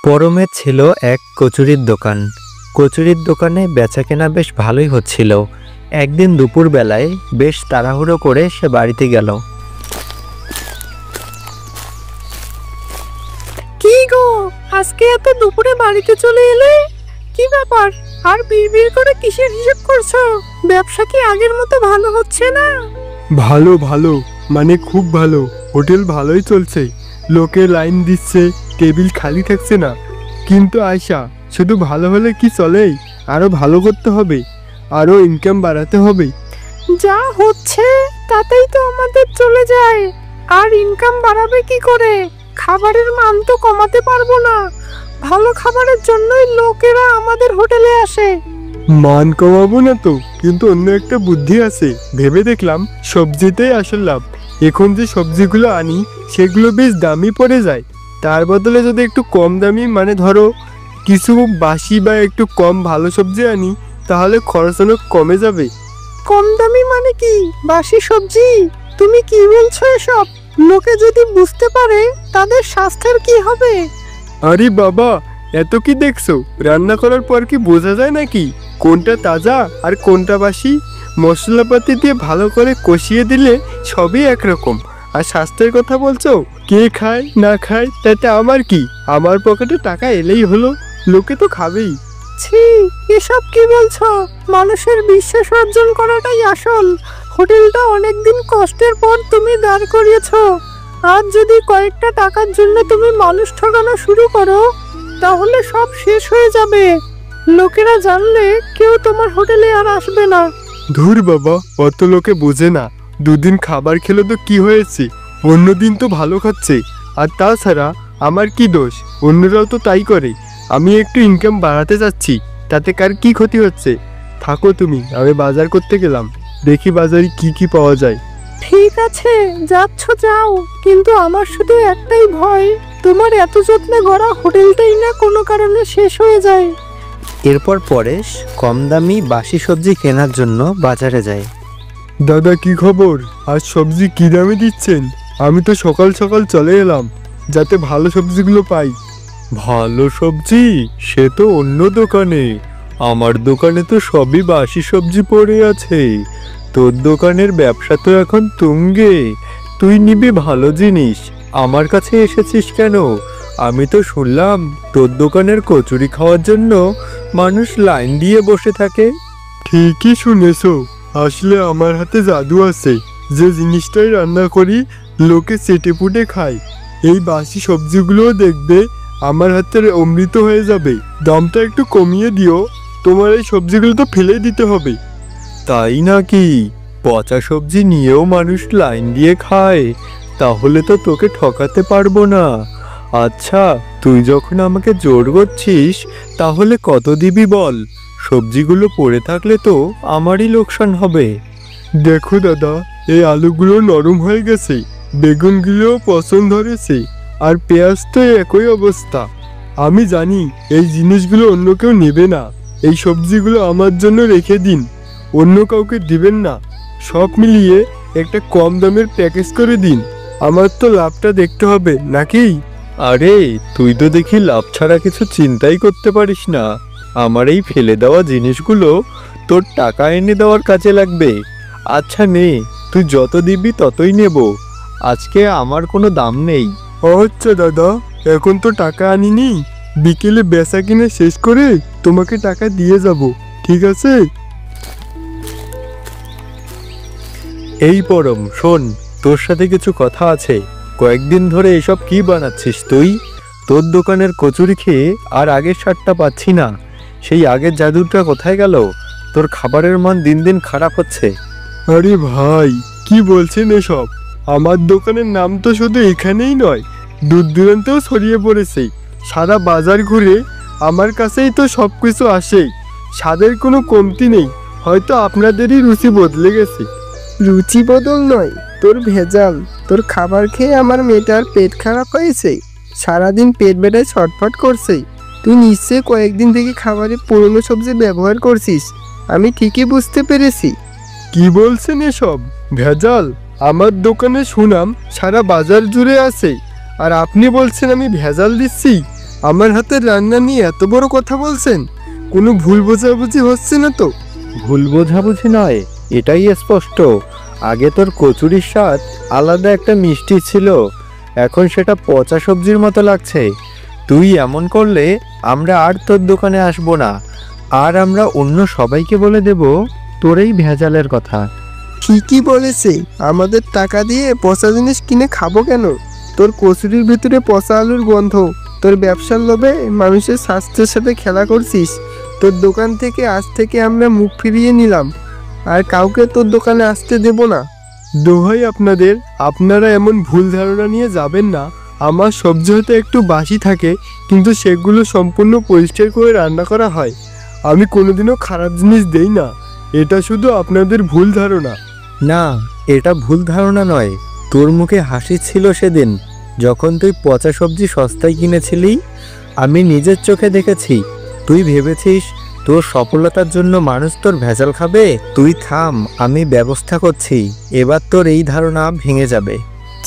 পরমে ছিল এক কচুরির দোকান। কচুরির দোকানে বেচাকেনা বেশ ভালোই হচ্ছিল। একদিন দুপুরবেলায় বেশ তাড়াহুড়ো করে সে বাড়িতে গেল। কি গো, আজকে এত দুপুরে বাড়িতে চলে এলে? কি ব্যাপার? আর বিড়বিড় করে কিসের হিসাব করছো? ব্যবসা কি আগের মতো ভালো হচ্ছে না? ভালো ভালো মানে খুব ভালো। হোটেল ভালোই চলছে, লোকে লাইন দিচ্ছে, টেবিল খালি থাকছে না। কিন্তু আয়শা, শুধু ভালো হলে কি চলে? আরো ভালো করতে হবে, আরো ইনকাম বাড়াতে হবে। যা হচ্ছে তাতেই তো আমাদের চলে যায়, আর ইনকাম বাড়াবে কি করে? খাবারের মান তো কমাতে পারবো না। ভালো খাবারের জন্যই লোকেরা আমাদের হোটেলে আসে। মান কমাবো না তো, কিন্তু অন্য একটা বুদ্ধি আছে। ভেবে দেখলাম সবজিতেই আসল লাভ। এখন যে সবজিগুলো আনি সেগুলো বেশ দামি পড়ে যায়। তার বদলে যদি একটু কম দামি, মানে ধরো কিছু বাসি বা একটু কম ভালো সবজি আনি, তাহলে খরচ অনেক কমে যাবে। কম দামি মানে কি? বাসি সবজি? তুমি কি বলছো এসব? লোকে যদি বুঝতে পারে তাদের স্বাস্থ্যের কি হবে? আরে বাবা, এত কি দেখছো? রান্না করার পর কি বোঝা যায় নাকি কোনটা তাজা আর কোনটা বাসি? মশলাপাতি দিয়ে ভালো করে কষিয়ে দিলে সবই একরকম। আর স্বাস্থ্যের কথা বলছো, কে খায় না খায় তাতে আমার কি? আমার পকেটে টাকা এলেই হলো, লোকে তো খাবেই। ছি, এসব কি বলছো? মানুষের বিশ্বাস অর্জন করাটাই আসল। হোটেলটা অনেকদিন কষ্টের পর তুমি দাঁড় করিয়েছো। আর যদি কয়েকটা টাকার জন্য তুমি মানুষ ঠকানো শুরু করো, তাহলে সব শেষ হয়ে যাবে। লোকেরা জানলে কেউ তোমার হোটেলে আর আসবে না। ধুর বাবা, অত লোকে বোঝে না। দুদিন খাবার খেলে তো কি হয়েছে, অন্যদিন তো ভালো খাচ্ছে। আর তাছাড়া আমার কি দোষ? অন্যরাও তো তাই করে। আমি একটু ইনকাম বাড়াতে যাচ্ছি, তাতে কার কি ক্ষতি হচ্ছে? থাকো তুমি, আমি বাজার করতে গেলাম, দেখি বাজারে কি কি পাওয়া যায়। ঠিক আছে, যাচ্ছ যাও, কিন্তু আমার শুধু একটাই ভয়, তোমার এত যত্নে গড়া হোটেলটাই না কোনো কারণে শেষ হয়ে যায়। এরপর পরেশ কম দামি বাসি সবজি কেনার জন্য বাজারে যায়। দাদা, কি খবর? আজ সবজি কি দামে দিচ্ছেন? আমি তো সকাল সকাল চলে এলাম, যাতে ভালো সবজিগুলো পাই। ভালো সবজি সে তো অন্য দোকানে, আমার দোকানে তো সবই বাসি সবজি পড়ে আছে। তোর দোকানের ব্যবসা তো এখন তুঙ্গে, তুই নিবি ভালো জিনিস, আমার কাছে এসেছিস কেন? আমি তো শুনলাম তোর দোকানের কচুরি খাওয়ার জন্য মানুষ লাইন দিয়ে বসে থাকে। ঠিকই শুনেছো, আসলে আমার হাতে জাদু আছে। যে জিনিসটাই রান্না করি লোকে চেটে পুটে খায়। এই বাসি সবজিগুলোও দেখবে আমার হাতের অমৃত হয়ে যাবে। দামটা একটু কমিয়ে দিও, তোমার এই সবজিগুলো তো ফেলে দিতে হবে। তাই নাকি? পচা সবজি নিয়েও মানুষ লাইন দিয়ে খায়, তাহলে তো তোকে ঠকাতে পারবো না। আচ্ছা, তুই যখন আমাকে জোর করছিস, তাহলে কত দিবি বল? সবজিগুলো পড়ে থাকলে তো আমারই লোকসান হবে। দেখো দাদা, এই আলুগুলো নরম হয়ে গেছে, বেগুনগুলোও পছন্দ ধরেছে, আর পেঁয়াজ তো একই অবস্থা। আমি জানি এই জিনিসগুলো অন্য কেউ নেবে না। এই সবজিগুলো আমার জন্য রেখে দিন, অন্য কাউকে দিবেন না। সব মিলিয়ে একটা কম দামের প্যাকেজ করে দিন, আমার তো লাভটা দেখতে হবে নাকি? আরে, তুই তো দেখি লাভ ছাড়া কিছু চিন্তাই করতে পারিস না। আমার এই ফেলে দেওয়া জিনিসগুলো তোর টাকা এনে দেওয়ার কাজে লাগবে। আচ্ছা নে, তুই যত দিবি ততই নেব, আজকে আমার কোনো দাম নেই। আচ্ছা দাদা, এখন তো টাকা আনিনি, বিকেলে বেচা কিনে শেষ করে তোমাকে টাকা দিয়ে যাব, ঠিক আছে? এই পরম, শোন, তোর সাথে কিছু কথা আছে। কয়েকদিন ধরে এসব কি বানাচ্ছিস তুই? তোর দোকানের কচুরি খেয়ে আর আগের স্বাদটা পাচ্ছি না। সেই আগের জাদুটা কোথায় গেল? তোর খাবারের মান দিন দিন খারাপ হচ্ছে। আরে ভাই, কি বলছেন এসব? আমার দোকানের নাম তো শুধু এখানেই নয়, দূর দূরান্তেও ছড়িয়ে পড়েছে। সারা বাজার ঘুরে আমার কাছেই তো সব কিছু আসে। স্বাদের কোনো কমতি নেই, হয়তো আপনাদেরই রুচি বদলে গেছে। রুচি বদল নয়, তোর ভেজাল। তোর খাবার খেয়ে আমার মেয়েটার পেট খারাপ হয়েছে, সারাদিন পেট ব্যথায় ছটফট করছে। তুই নিশ্চয়ই কয়েকদিন থেকে খাবারে পুরনো সবজি ব্যবহার করছিস, আমি ঠিকই বুঝতে পেরেছি। কি বলছেন এসব? ভেজাল? আমার দোকানে সুনাম সারা বাজার জুড়ে আছে, আর আপনি বলছেন আমি ভেজাল দিচ্ছি? আমার হাতের রান্না নিয়ে এত বড় কথা বলছেন? কোনো ভুল বোঝাবুঝি হচ্ছে না তো? ভুল বোঝাবুঝি নয়, এটাই স্পষ্ট। আগে তোর কচুরির স্বাদ আলাদা একটা মিষ্টি ছিল, এখন সেটা পচা সবজির মতো লাগছে। তুই এমন করলে আমরা আর তোর দোকানে আসবো না, আর আমরা অন্য সবাইকে বলে দেব তোর এই ভেজালের কথা। ঠিকই বলেছে, আমাদের টাকা দিয়ে পচা জিনিস কিনে খাবো কেন? তোর কচুরির ভিতরে পচা আলুর গন্ধ, তোর ব্যবসার লোভে মানুষের স্বাস্থ্যের সাথে খেলা করছিস। তোর দোকান থেকে আজ থেকে আমরা মুখ ফিরিয়ে নিলাম, আর কাউকে তোর দোকানে আসতে দেব না। দোহাই আপনাদের, আপনারা এমন ভুল ধারণা নিয়ে যাবেন না। আমার সবজি হয়তো একটু বাসি থাকে, কিন্তু সেগুলো সম্পূর্ণ পরিষ্কার করে রান্না করা হয়। আমি কোনোদিনও খারাপ জিনিস দেই না। এটা শুধু আপনাদের ভুল ধারণা। না, এটা ভুল ধারণা নয়। তোর মুখে হাসি ছিল সেদিন যখন তুই পচা সবজি সস্তায় কিনেছিলি। আমি নিজের চোখে দেখেছি। তুই ভেবেছিস তোর সফলতার জন্য মানুষ তোর ভেজাল খাবে। তুই থাম, আমি ব্যবস্থা করছি। এবার তোর এই ধারণা ভেঙে যাবে।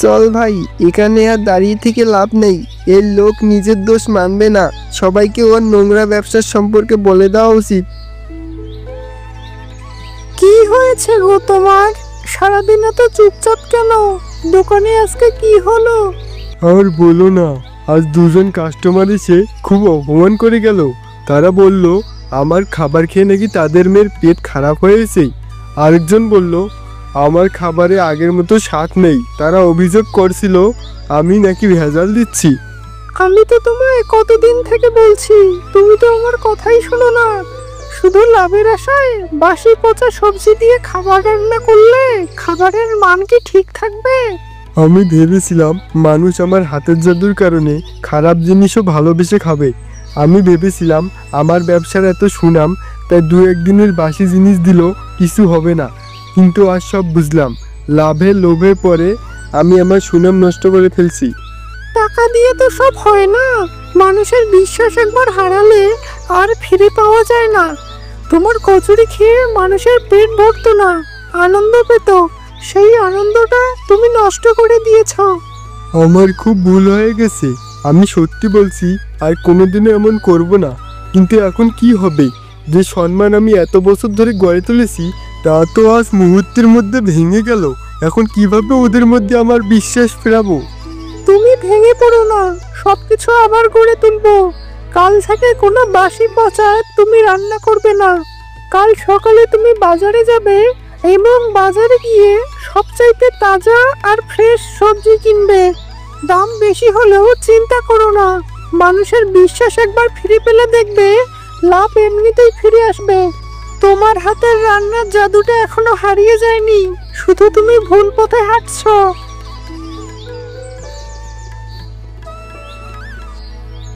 চল ভাই, এখানে আর দাঁড়িয়ে থেকে লাভ নেই। এর লোক নিজের দোষ মানবে না। সবাইকে ওর নোংরা ব্যবসার সম্পর্কে বলে দেওয়া উচিত। কি হয়েছে গো তোমার? সারাদিন এত চুপচাপ কেন? দোকানে আজকে কি হলো? আর বলো না, আজ দুজন কাস্টমার এসে খুব অপমান করে গেল। তারা বলল আমার খাবার খেয়ে নাকি তাদের মেয়ের পেট খারাপ হয়েছে। আরেকজন বলল আমার খাবারে আগের মতো স্বাদ নেই। তারা অভিযোগ করছিল আমি নাকি ভেজাল দিচ্ছি। আমি তো তোমায় কতদিন থেকে বলছি, তুমি তো আমার কথাই শোনো না। শুধু লাভের আশায় বাসি পচা সবজি দিয়ে খাবার রান্না করলে খাবারের মান কি ঠিক থাকবে? আমি ভেবেছিলাম মানুষ আমার হাতের জাদুর কারণে খারাপ জিনিসও ভালোবেসে খাবে। আমি ভেবেছিলাম আমার ব্যবসার এত সুনাম, তাই দু একদিনের বাসি জিনিস দিল কিছু হবে না। কিন্তু আজ সব বুঝলাম, লাভের লোভে পরে আমি আমার সুনাম নষ্ট করে ফেলছি। টাকা দিয়ে তো সব হয় না। মানুষের বিশ্বাস একবার হারালে আর ফিরে পাওয়া যায় না। তোমার কচুরি খেয়ে মানুষের পেট ভরতো না, আনন্দ পেত। সেই আনন্দটা তুমি নষ্ট করে দিয়েছো। আমার খুব ভুল হয়ে গেছে, আমি সত্যি বলছি, আর কোনোদিনও এমন করব না। কিন্তু এখন কি হবে? যে সম্মান আমি এত বছর ধরে গড়ে তুলেছি তা তো আজ মুহূর্তের মধ্যে ভেঙে গেল। এখন কিভাবে ওদের মধ্যে আমার বিশ্বাস ফেরাবো? তুমি ভেঙে পড়ো না, সবকিছু আবার গড়ে তুলবো। কাল থেকে কোনো বাসি পচা তুমি রান্না করবে না। কাল সকালে তুমি বাজারে যাবে এবং বাজারে গিয়ে সবচাইতে তাজা আর ফ্রেশ সবজি কিনবে। দাম বেশি হলেও চিন্তা করো না, মানুষের বিশ্বাস একবার ফিরে পেলে দেখবে লাভ এমনিতেই ফিরে আসবে। তোমার হাতের রান্নার জাদুটা এখনো হারিয়ে যায়নি, শুধু তুমি ভুল পথে হাঁটছো।